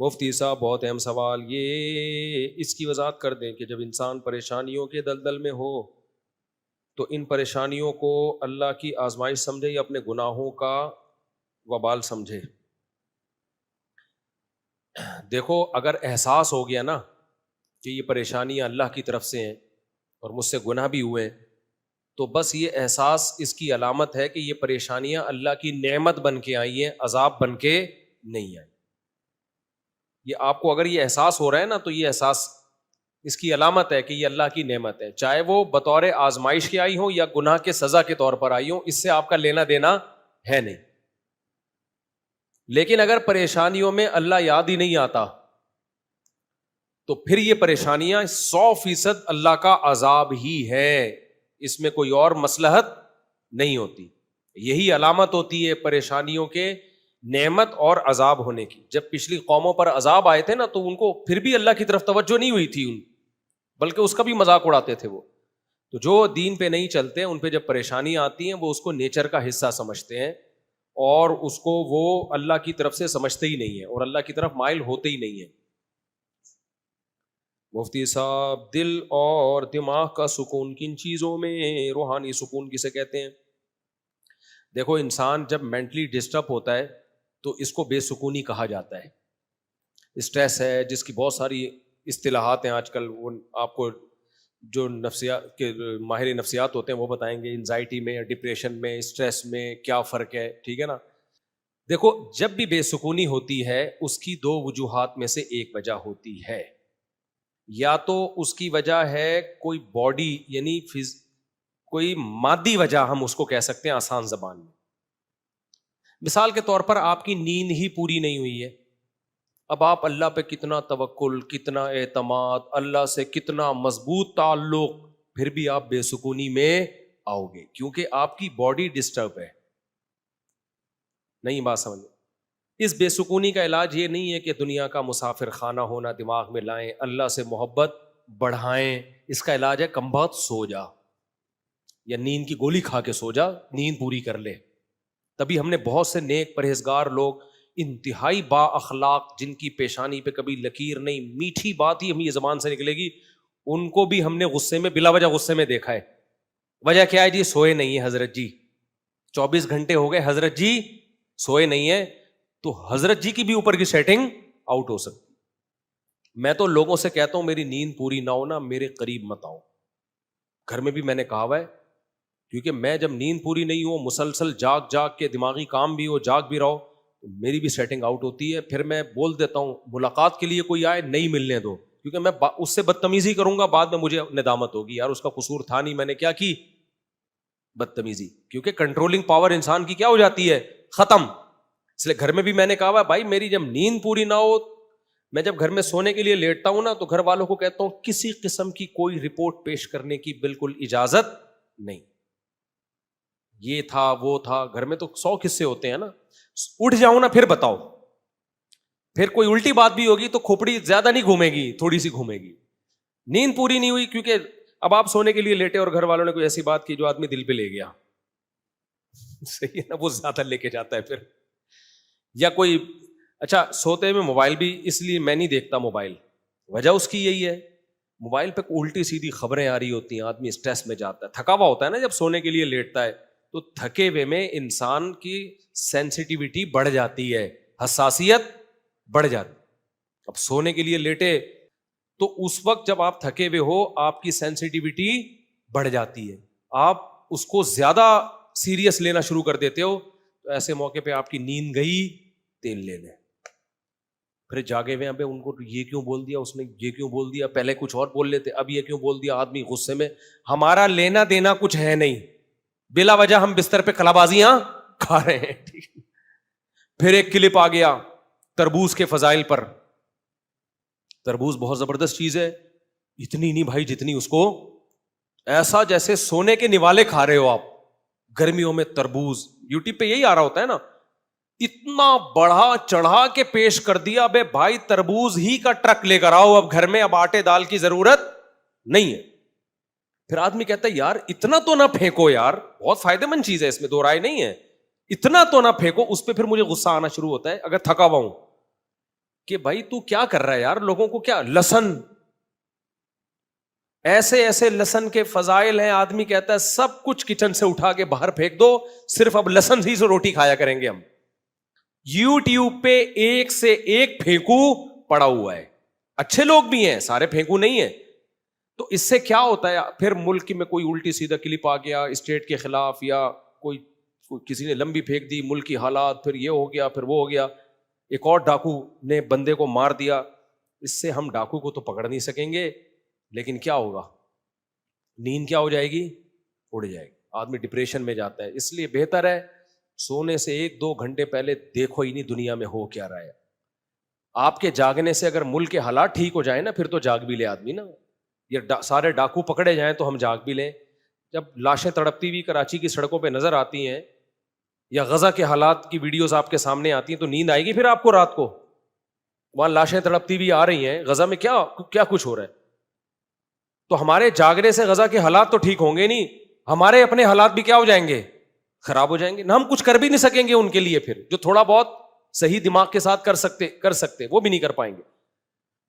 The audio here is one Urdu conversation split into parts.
مفتی صاحب بہت اہم سوال، یہ اس کی وضاحت کر دیں کہ جب انسان پریشانیوں کے دلدل میں ہو تو ان پریشانیوں کو اللہ کی آزمائش سمجھے یا اپنے گناہوں کا وبال سمجھے؟ دیکھو، اگر احساس ہو گیا نا کہ یہ پریشانیاں اللہ کی طرف سے ہیں اور مجھ سے گناہ بھی ہوئے، تو بس یہ احساس اس کی علامت ہے کہ یہ پریشانیاں اللہ کی نعمت بن کے آئی ہیں، عذاب بن کے نہیں آئی۔ یہ آپ کو اگر یہ احساس ہو رہا ہے نا، تو یہ احساس اس کی علامت ہے کہ یہ اللہ کی نعمت ہے، چاہے وہ بطور آزمائش کے آئی ہوں یا گناہ کے سزا کے طور پر آئی ہوں، اس سے آپ کا لینا دینا ہے نہیں۔ لیکن اگر پریشانیوں میں اللہ یاد ہی نہیں آتا تو پھر یہ پریشانیاں 100% اللہ کا عذاب ہی ہے، اس میں کوئی اور مصلحت نہیں ہوتی۔ یہی علامت ہوتی ہے پریشانیوں کے نعمت اور عذاب ہونے کی۔ جب پچھلی قوموں پر عذاب آئے تھے نا، تو ان کو پھر بھی اللہ کی طرف توجہ نہیں ہوئی تھی، بلکہ اس کا بھی مذاق اڑاتے تھے وہ۔ تو جو دین پہ نہیں چلتے، ان پہ جب پریشانی آتی ہیں، وہ اس کو نیچر کا حصہ سمجھتے ہیں اور اس کو وہ اللہ کی طرف سے سمجھتے ہی نہیں ہیں اور اللہ کی طرف مائل ہوتے ہی نہیں ہیں۔ مفتی صاحب، دل اور دماغ کا سکون کن چیزوں میں روحانی سکون کسے کہتے ہیں؟ دیکھو، انسان جب مینٹلی ڈسٹرب ہوتا ہے تو اس کو بے سکونی کہا جاتا ہے۔ اسٹریس ہے، جس کی بہت ساری اصطلاحات ہیں آج کل، وہ آپ کو جو نفسیات کے ماہر نفسیات ہوتے ہیں وہ بتائیں گے، انزائٹی میں، ڈپریشن میں، اسٹریس میں کیا فرق ہے، ٹھیک ہے نا۔ دیکھو، جب بھی بے سکونی ہوتی ہے اس کی دو وجوہات میں سے ایک وجہ ہوتی ہے، یا تو اس کی وجہ ہے کوئی باڈی یعنی کوئی مادی وجہ، ہم اس کو کہہ سکتے ہیں آسان زبان میں۔ مثال کے طور پر آپ کی نیند ہی پوری نہیں ہوئی ہے، اب آپ اللہ پہ کتنا توکل، کتنا اعتماد، اللہ سے کتنا مضبوط تعلق، پھر بھی آپ بے سکونی میں آؤ گے، کیونکہ آپ کی باڈی ڈسٹرب ہے۔ نہیں بات سمجھ؟ اس بے سکونی کا علاج یہ نہیں ہے کہ دنیا کا مسافر خانہ ہونا دماغ میں لائیں، اللہ سے محبت بڑھائیں۔ اس کا علاج ہے کم بخت سو جا، یا نیند کی گولی کھا کے سو جا، نیند پوری کر لے۔ تبھی ہم نے بہت سے نیک پرہیزگار لوگ، انتہائی با اخلاق، جن کی پیشانی پہ کبھی لکیر نہیں، میٹھی بات ہی ہم یہ زبان سے نکلے گی، ان کو بھی ہم نے غصے میں، بلا وجہ غصے میں دیکھا ہے۔ وجہ کیا ہے جی؟ سوئے نہیں ہے حضرت جی، 24 گھنٹے ہو گئے حضرت جی سوئے نہیں ہے، تو حضرت جی کی بھی اوپر کی سیٹنگ آؤٹ ہو سکتی۔ میں تو لوگوں سے کہتا ہوں میری نیند پوری نہ ہو نا، میرے قریب مت آؤ۔ گھر میں بھی میں نے کہا ہوا ہے، کیونکہ میں جب نیند پوری نہیں ہو، مسلسل جاگ جاگ کے دماغی کام بھی ہو، جاگ بھی رہو، تو میری بھی سیٹنگ آؤٹ ہوتی ہے۔ پھر میں بول دیتا ہوں ملاقات کے لیے کوئی آئے نہیں ملنے دو، کیونکہ میں اس سے بدتمیزی کروں گا، بعد میں مجھے ندامت ہوگی، یار اس کا قصور تھا نہیں، میں نے کیا کی؟ بدتمیزی۔ کیونکہ کنٹرولنگ پاور انسان کی کیا ہو جاتی ہے؟ ختم۔ اس لیے گھر میں بھی میں نے کہا ہوا بھائی، میری جب نیند پوری نہ ہو، میں جب گھر میں سونے کے لیے لیٹتا ہوں نا، تو گھر والوں کو کہتا ہوں کسی قسم کی کوئی رپورٹ پیش کرنے کی بالکل اجازت نہیں۔ یہ تھا وہ تھا، گھر میں تو 100 قصے ہوتے ہیں نا۔ اٹھ جاؤں نا پھر بتاؤ، پھر کوئی الٹی بات بھی ہوگی تو کھوپڑی زیادہ نہیں گھومے گی، تھوڑی سی گھومے گی۔ نیند پوری نہیں ہوئی، کیونکہ اب آپ سونے کے لیے لیٹے اور گھر والوں نے کوئی ایسی بات کی جو آدمی دل پہ لے گیا، صحیح ہے نا، وہ زیادہ لے کے جاتا ہے پھر۔ یا کوئی، اچھا سوتے میں موبائل بھی اس لیے میں نہیں دیکھتا موبائل، وجہ اس کی یہی ہے، موبائل پہ الٹی سیدھی خبریں آ رہی ہوتی ہیں، آدمی اسٹریس میں جاتا ہے، تھکا ہوا ہوتا ہے نا جب سونے کے لیے لیٹتا ہے، تو تھکے ہوئے میں انسان کی سینسٹیوٹی بڑھ جاتی ہے، حساسیت بڑھ جاتی۔ اب سونے کے لیے لیٹے تو اس وقت جب آپ تھکے ہوئے ہو، آپ کی سینسٹیوٹی بڑھ جاتی ہے، آپ اس کو زیادہ سیریس لینا شروع کر دیتے ہو، تو ایسے موقع پہ آپ کی نیند گئی، تیل لے لیں۔ پھر جاگے ہوئے ابے ان کو یہ کیوں بول دیا، اس نے یہ کیوں بول دیا، پہلے کچھ اور بول لیتے، اب یہ کیوں بول دیا، آدمی غصے میں۔ ہمارا لینا دینا کچھ ہے نہیں، بلا وجہ ہم بستر پہ کلابازیاں کھا رہے ہیں، ٹھیک۔ پھر ایک کلپ آ گیا تربوز کے فضائل پر۔ تربوز بہت زبردست چیز ہے، اتنی نہیں بھائی جتنی اس کو، ایسا جیسے سونے کے نوالے کھا رہے ہو آپ گرمیوں میں تربوز۔ یوٹیوب پہ یہی آ رہا ہوتا ہے نا، اتنا بڑھا چڑھا کے پیش کر دیا، بے بھائی تربوز ہی کا ٹرک لے کر آؤ اب گھر میں، اب آٹے دال کی ضرورت نہیں ہے۔ پھر آدمی کہتا ہے یار اتنا تو نہ پھینکو یار، بہت فائدہ مند چیز ہے، اس میں دو رائے نہیں ہے، اتنا تو نہ پھینکو۔ اس پہ پھر مجھے غصہ آنا شروع ہوتا ہے اگر تھکا ہوا ہوں۔ کہ بھائی تو کیا کر رہا ہے یار, لوگوں کو کیا لسن, ایسے ایسے لسن کے فضائل ہیں, آدمی کہتا ہے سب کچھ کچن سے اٹھا کے باہر پھینک دو, صرف اب لسن ہی سے روٹی کھایا کریں گے ہم. یوٹیوب پہ ایک سے ایک پھینکو پڑا ہوا ہے, اچھے لوگ بھی ہیں, سارے پھینکو نہیں ہیں. تو اس سے کیا ہوتا ہے, پھر ملک میں کوئی الٹی سیدھا کلپ آ گیا اسٹیٹ کے خلاف, یا کوئی کسی نے لمبی پھینک دی, ملکی حالات, پھر یہ ہو گیا, پھر وہ ہو گیا, ایک اور ڈاکو نے بندے کو مار دیا. اس سے ہم ڈاکو کو تو پکڑ نہیں سکیں گے, لیکن کیا ہوگا, نیند کیا ہو جائے گی, اڑ جائے گی, آدمی ڈپریشن میں جاتا ہے. اس لیے بہتر ہے سونے سے 1-2 گھنٹے پہلے دیکھو ہی نہیں دنیا میں ہو کیا رہا ہے. آپ کے جاگنے سے اگر ملک کے حالات ٹھیک ہو جائیں نا, پھر تو جاگ بھی لے آدمی نا. یہ سارے ڈاکو پکڑے جائیں تو ہم جاگ بھی لیں. جب لاشیں تڑپتی ہوئی کراچی کی سڑکوں پہ نظر آتی ہیں, یا غزہ کے حالات کی ویڈیوز آپ کے سامنے آتی ہیں, تو نیند آئے گی پھر آپ کو رات کو؟ وہاں لاشیں تڑپتی ہوئی آ رہی ہیں, غزہ میں کیا کیا کچھ ہو رہا ہے. تو ہمارے جاگنے سے غزہ کے حالات تو ٹھیک ہوں گے نہیں, ہمارے اپنے حالات بھی کیا ہو جائیں گے, خراب ہو جائیں گے. نہ ہم کچھ کر بھی نہیں سکیں گے ان کے لیے, پھر جو تھوڑا بہت صحیح دماغ کے ساتھ کر سکتے وہ بھی نہیں کر پائیں گے.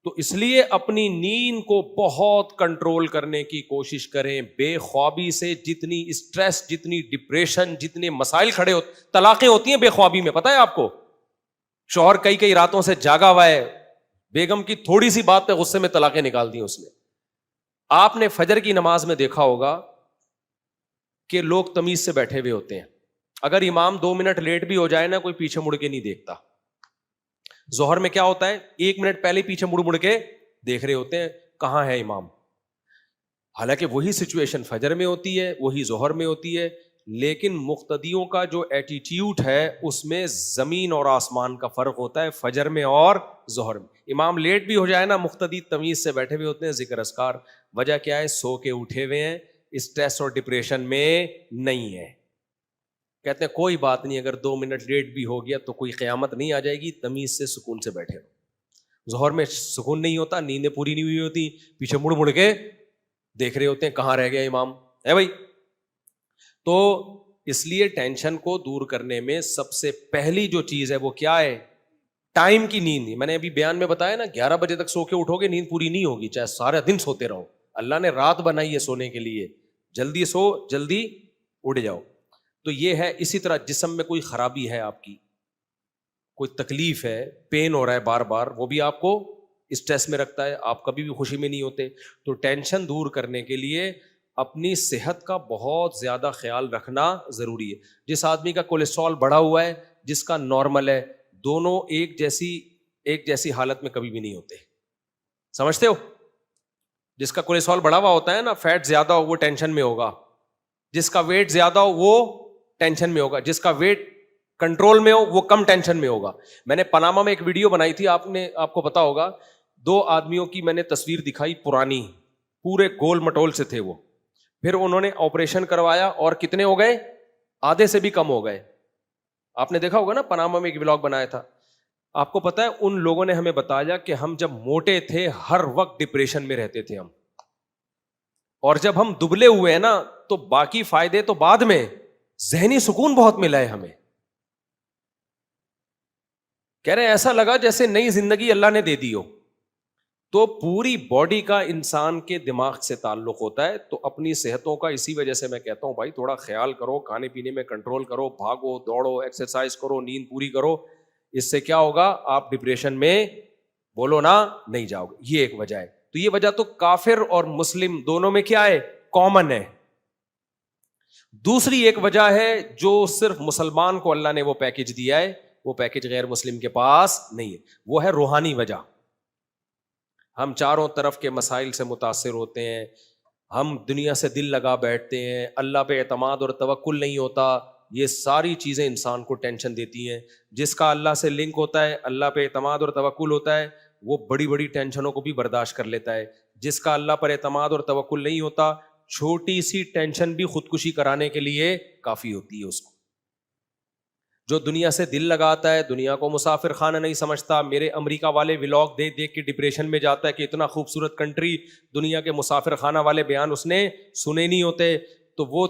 تو اس لیے اپنی نیند کو بہت کنٹرول کرنے کی کوشش کریں. بے خوابی سے جتنی اسٹریس, جتنی ڈپریشن, جتنے مسائل کھڑے ہوتے, طلاقیں ہوتی ہیں بے خوابی میں, پتہ ہے آپ کو. شوہر کئی راتوں سے جاگا ہوا ہے, بیگم کی تھوڑی سی بات پہ غصے میں طلاقیں نکال دی اس نے. آپ نے فجر کی نماز میں دیکھا ہوگا کہ لوگ تمیز سے بیٹھے ہوئے ہوتے ہیں, اگر امام 2 منٹ لیٹ بھی ہو جائے نا, کوئی پیچھے مڑ کے نہیں دیکھتا. ظہر میں کیا ہوتا ہے, 1 منٹ پہلے پیچھے مڑ کے دیکھ رہے ہوتے ہیں کہاں ہے امام. حالانکہ وہی سچویشن فجر میں ہوتی ہے, وہی ظہر میں ہوتی ہے, لیکن مقتدیوں کا جو ایٹیٹیوڈ ہے اس میں زمین اور آسمان کا فرق ہوتا ہے, فجر میں اور ظہر میں. امام لیٹ بھی ہو جائے نا, مقتدی تمیز سے بیٹھے ہوئے ہوتے ہیں, ذکر اذکار. وجہ کیا ہے, سو کے اٹھے ہوئے ہیں, اسٹریس اور ڈپریشن میں نہیں ہے. کہتے ہیں کوئی بات نہیں, اگر 2 منٹ لیٹ بھی ہو گیا تو کوئی قیامت نہیں آ جائے گی, تمیز سے سکون سے بیٹھے ہو. ظہر میں سکون نہیں ہوتا, نیندیں پوری نہیں ہوئی ہوتی, پیچھے مڑ کے دیکھ رہے ہوتے ہیں کہاں رہ گیا امام ہے بھائی. تو اس لیے ٹینشن کو دور کرنے میں سب سے پہلی جو چیز ہے وہ کیا ہے, ٹائم کی نیند. میں نے ابھی بیان میں بتایا نا, 11 بجے تک سو کے اٹھو گے نیند پوری نہیں ہوگی, چاہے سارا دن سوتے رہو. اللہ نے رات بنائی ہے سونے کے لیے, جلدی سو جلدی اڑ جاؤ. تو یہ ہے. اسی طرح جسم میں کوئی خرابی ہے, آپ کی کوئی تکلیف ہے, پین ہو رہا ہے بار بار, وہ بھی آپ کو اسٹریس میں رکھتا ہے, آپ کبھی بھی خوشی میں نہیں ہوتے. تو ٹینشن دور کرنے کے لیے اپنی صحت کا بہت زیادہ خیال رکھنا ضروری ہے. جس آدمی کا کولیسٹرول بڑھا ہوا ہے, جس کا نارمل ہے, دونوں ایک جیسی حالت میں کبھی بھی نہیں ہوتے. سمجھتے ہو؟ جس کا کولیسٹرول بڑھا ہوا ہوتا ہے نا, فیٹ زیادہ ہو وہ ٹینشن میں ہوگا, جس کا ویٹ زیادہ ہو وہ ٹینشن میں ہوگا, جس کا ویٹ کنٹرول میں ہو وہ کم ٹینشن میں ہوگا. میں نے پاناما میں ایک ویڈیو بنائی تھی, آپ کو پتا ہوگا, 2 آدمیوں کی میں نے تصویر دکھائی پرانی, پورے گول مٹول سے تھے وہ. پھر انہوں نے آپریشن کروایا اور کتنے ہو گئے, آدھے سے بھی کم ہو گئے. آپ نے دیکھا ہوگا نا, پاناما میں ایک ولاگ بنایا تھا. آپ کو پتا ہے ان لوگوں نے ہمیں بتایا کہ ہم جب موٹے تھے ہر وقت ڈپریشن میں رہتے تھے ہم, اور جب ہم دبلے ہوئے ہیں نا تو باقی فائدے تو بعد میں, ذہنی سکون بہت ملا ہے ہمیں. کہہ رہے ہیں ایسا لگا جیسے نئی زندگی اللہ نے دے دی ہو. تو پوری باڈی کا انسان کے دماغ سے تعلق ہوتا ہے. تو اپنی صحتوں کا اسی وجہ سے میں کہتا ہوں بھائی تھوڑا خیال کرو, کھانے پینے میں کنٹرول کرو, بھاگو دوڑو, ایکسرسائز کرو, نیند پوری کرو. اس سے کیا ہوگا, آپ ڈپریشن میں بولو نا نہیں جاؤ گے. یہ ایک وجہ ہے. تو یہ وجہ تو کافر اور مسلم دونوں میں کیا ہے, کامن ہے. دوسری ایک وجہ ہے جو صرف مسلمان کو اللہ نے وہ پیکج دیا ہے, وہ پیکج غیر مسلم کے پاس نہیں ہے, وہ ہے روحانی وجہ. ہم چاروں طرف کے مسائل سے متاثر ہوتے ہیں, ہم دنیا سے دل لگا بیٹھتے ہیں, اللہ پہ اعتماد اور توکل نہیں ہوتا. یہ ساری چیزیں انسان کو ٹینشن دیتی ہیں. جس کا اللہ سے لنک ہوتا ہے, اللہ پہ اعتماد اور توکل ہوتا ہے, وہ بڑی بڑی ٹینشنوں کو بھی برداشت کر لیتا ہے. جس کا اللہ پر اعتماد اور توکل نہیں ہوتا, چھوٹی سی ٹینشن بھی خودکشی کرانے کے لیے کافی ہوتی ہے اس کو. جو دنیا سے دل لگاتا ہے, دنیا کو مسافر خانہ نہیں سمجھتا, میرے امریکہ والے ولاگ دیکھ کے ڈپریشن میں جاتا ہے کہ اتنا خوبصورت کنٹری, دنیا کے مسافر خانہ والے بیان اس نے سنے نہیں ہوتے, تو وہ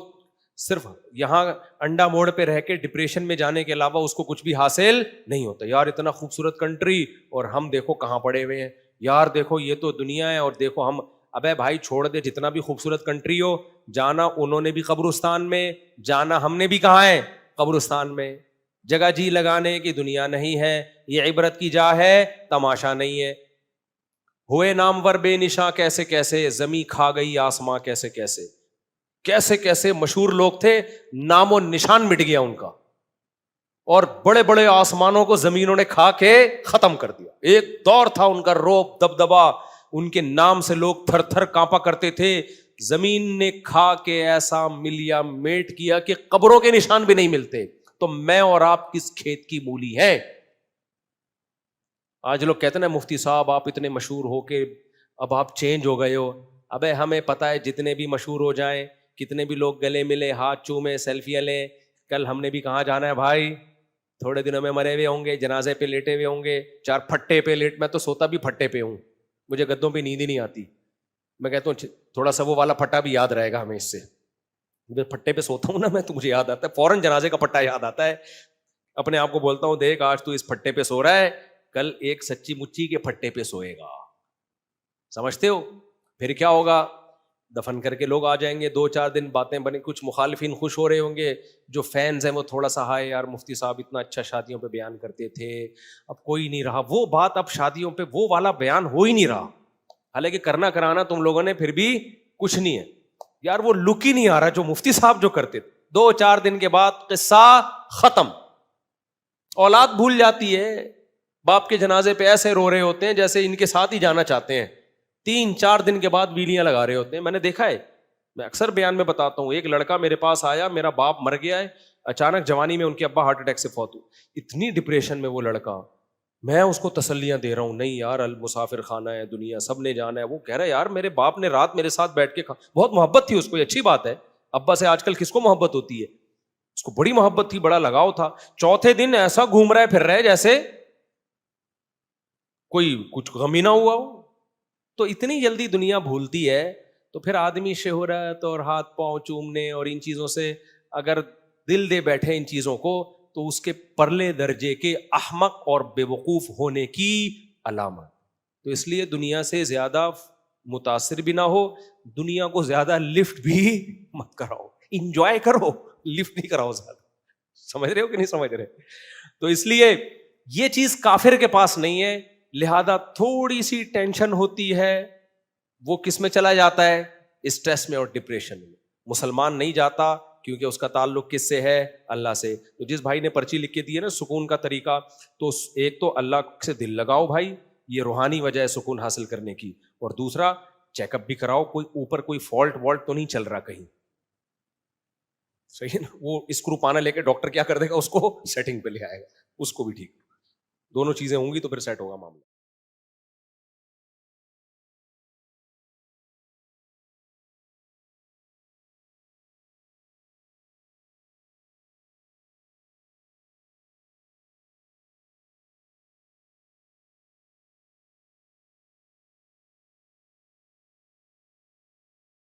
صرف یہاں انڈا موڑ پہ رہ کے ڈپریشن میں جانے کے علاوہ اس کو کچھ بھی حاصل نہیں ہوتا. یار اتنا خوبصورت کنٹری اور ہم دیکھو کہاں پڑے ہوئے ہیں, یار دیکھو یہ تو دنیا ہے اور دیکھو ہم. ابے بھائی چھوڑ دے, جتنا بھی خوبصورت کنٹری ہو, جانا انہوں نے بھی قبرستان میں, جانا ہم نے بھی کہاں ہے, قبرستان میں. جگہ جی لگانے کی دنیا نہیں ہے, یہ عبرت کی جا ہے, تماشا نہیں ہے. ہوئے نامور بے نشاں کیسے کیسے, زمیں کھا گئی آسماں کیسے کیسے, کیسے کیسے مشہور لوگ تھے, نام و نشان مٹ گیا ان کا, اور بڑے بڑے آسمانوں کو زمینوں نے کھا کے ختم کر دیا. ایک دور تھا ان کا روب دبدبا, ان کے نام سے لوگ تھر تھر کانپا کرتے تھے. زمین نے کھا کے ایسا ملیا میٹ کیا کہ قبروں کے نشان بھی نہیں ملتے. تو میں اور آپ کس کھیت کی مولی ہیں؟ آج لوگ کہتے ہیں نا مفتی صاحب آپ اتنے مشہور ہو کے اب آپ چینج ہو گئے ہو. ابے ہمیں پتہ ہے جتنے بھی مشہور ہو جائیں, کتنے بھی لوگ گلے ملے, ہاتھ چومے, سیلفیاں لیں, کل ہم نے بھی کہاں جانا ہے بھائی, تھوڑے دنوں میں مرے ہوئے ہوں گے, جنازے پہ لیٹے ہوئے ہوں گے, چار پھٹے پہ لیٹ, میں تو سوتا بھی پھٹے پہ ہوں, مجھے گدوں پہ نیند ہی نہیں آتی. میں کہتا ہوں تھوڑا سا وہ والا پھٹا بھی یاد رہے گا ہمیں اس سے, پھٹے پہ سوتا ہوں نا میں تو مجھے یاد آتا ہے, فوراً جنازے کا پھٹا یاد آتا ہے. اپنے آپ کو بولتا ہوں دیکھ آج تو اس پھٹے پہ سو رہا ہے, کل ایک سچی مچی کے پھٹے پہ سوئے گا. سمجھتے ہو؟ پھر کیا ہوگا, دفن کر کے لوگ آ جائیں گے, 2-4 دن باتیں بنیں, کچھ مخالفین خوش ہو رہے ہوں گے, جو فینز ہیں وہ تھوڑا سا ہائے یار مفتی صاحب اتنا اچھا شادیوں پہ بیان کرتے تھے, اب کوئی نہیں رہا وہ بات, اب شادیوں پہ وہ والا بیان ہو ہی نہیں رہا. حالانکہ کرنا کرانا تم لوگوں نے پھر بھی کچھ نہیں ہے یار, وہ لک ہی نہیں آ رہا جو مفتی صاحب جو کرتے تھے. 2-4 دن کے بعد قصہ ختم, اولاد بھول جاتی ہے, باپ کے جنازے پہ ایسے رو رہے ہوتے ہیں جیسے ان کے ساتھ ہی جانا چاہتے ہیں, 3-4 دن کے بعد ویلیاں لگا رہے ہوتے ہیں. میں نے دیکھا ہے, میں اکثر بیان میں بتاتا ہوں, ایک لڑکا میرے پاس آیا, میرا باپ مر گیا ہے, اچانک جوانی میں ان کے ابا ہارٹ اٹیک سے فوت ہوئے, اتنی ڈپریشن میں وہ لڑکا, میں اس کو تسلیاں دے رہا ہوں, نہیں یار المسافر خانہ ہے دنیا, سب نے جانا ہے. وہ کہہ رہا ہے یار میرے باپ نے رات میرے ساتھ بیٹھ کے بہت محبت تھی اس کو, یہ اچھی بات ہے, ابا سے آج کل کس کو محبت ہوتی ہے, اس کو بڑی محبت تھی, بڑا لگاؤ تھا. چوتھے دن ایسا گھوم رہا ہے پھر رہے جیسے کوئی کچھ غم ہی نہ ہوا ہو. تو اتنی جلدی دنیا بھولتی ہے, تو پھر آدمی شہرت اور ہاتھ پاؤں چومنے اور ان چیزوں سے اگر دل دے بیٹھے ان چیزوں کو, تو اس کے پرلے درجے کے احمق اور بے وقوف ہونے کی علامت. تو اس لیے دنیا سے زیادہ متاثر بھی نہ ہو, دنیا کو زیادہ لفٹ بھی مت کراؤ, انجوائے کرو, لفٹ نہیں کراؤ زیادہ. سمجھ رہے ہو کہ نہیں سمجھ رہے؟ تو اس لیے یہ چیز کافر کے پاس نہیں ہے, لہذا تھوڑی سی ٹینشن ہوتی ہے, وہ کس میں چلا جاتا ہے, اسٹریس میں اور ڈپریشن میں. مسلمان نہیں جاتا کیونکہ اس کا تعلق کس سے ہے, اللہ سے. تو جس بھائی نے پرچی لکھ کے دی ہے نا سکون کا طریقہ, تو ایک تو اللہ سے دل لگاؤ بھائی, یہ روحانی وجہ ہے سکون حاصل کرنے کی, اور دوسرا چیک اپ بھی کراؤ, کوئی اوپر کوئی فالٹ والٹ تو نہیں چل رہا کہیں, صحیح ہے نا. وہ اسکرو پانا لے کے ڈاکٹر کیا کر دے گا, اس کو سیٹنگ پہ لے آئے گا, اس کو بھی ٹھیک. دونوں چیزیں ہوں گی تو پھر سیٹ ہوگا معاملہ.